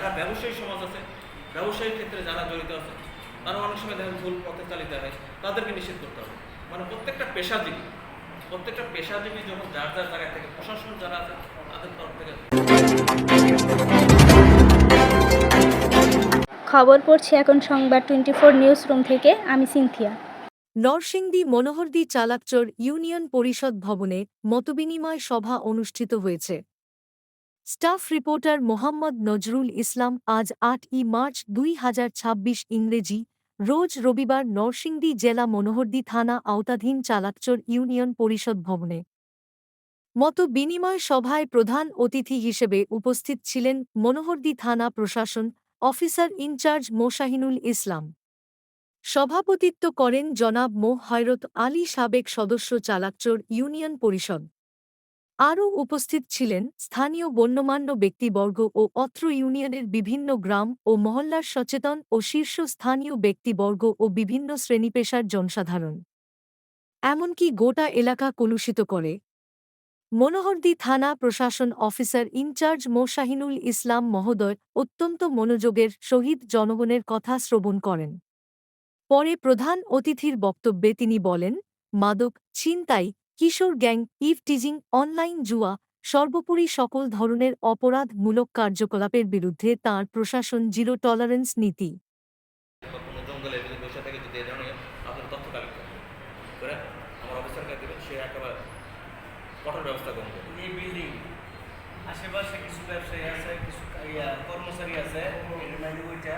যারা ব্যবসায়ী সমাজ আছে, ব্যবসায়িক ক্ষেত্রে যারা জড়িত আছে, তারা অনেক সময় দেখেন ভুল পথে চালিত হয়, তাদেরকে নিষেধ করতে হবে। মানে প্রত্যেকটা পেশাজীবী যখন যার যার জায়গা থেকে, প্রশাসন যারা আছে তাদের তরফ থেকে। খবর পড়ছি এখন সংবাদ 24 নিউজ রুম থেকে। আমি সিনথিয়া। নরসিংদী মনোহরদী চালাকচর ইউনিয়ন পরিষদ ভবনে মতবিনিময় সভা অনুষ্ঠিত হয়েছে। স্টাফ রিপোর্টার মোহাম্মদ নজরুল ইসলাম আজ ৮ই মার্চ ২০২৬ ইংরেজি রোজ রবিবার নরসিংদী জেলা মনোহরদী থানা আওতাধীন চালাকচর ইউনিয়ন পরিষদ ভবনে মত বিনিময় সভায় প্রধান অতিথি হিসেবে উপস্থিত ছিলেন মনোহরদী থানা প্রশাসন অফিসার ইনচার্জ মোশাহিনুল ইসলাম। সভাপতিত্ব করেন জনাব মো হয়রত আলী, সাবেক সদস্য চালাকচর ইউনিয়ন পরিষদ। আরও উপস্থিত ছিলেন স্থানীয় গণ্যমান্য ব্যক্তিবর্গ ও অত্র ইউনিয়নের বিভিন্ন গ্রাম ও মহল্লার সচেতন ও শীর্ষ স্থানীয় ব্যক্তিবর্গ ও বিভিন্ন শ্রেণীপেশার জনসাধারণ। এমনকি গোটা এলাকা কলুষিত করে মনোহরদী থানা প্রশাসন অফিসার ইনচার্জ মোশাহিনুল ইসলাম মহোদয় অত্যন্ত মনোযোগের সহিত জনগণের কথা শ্রবণ করেন। পরে প্রধান অতিথির বক্তব্যে তিনি বলেন, মাদক, ছিনতাই, কিশোর গ্যাং, ইভটিজিং, অনলাইন জুয়া সর্বোপরি সকল ধরনের অপরাধমূলক কার্যকলাপের বিরুদ্ধে তাঁর প্রশাসন জিরো টলারেন্স নীতি। কোনো জঙ্গলে যদি বসে থেকে যদি এই ধরনের আপনার তথ্য কালেক্ট করে আমার অফিসারকে দেবেন, সে একেবারে কঠোর ব্যবস্থা গ্রহণ করবে। এই বিল্ডিং আশেপাশে কিছু ব্যবসায়ী আছে, কিছু কর্মচারী আছে, ওইটা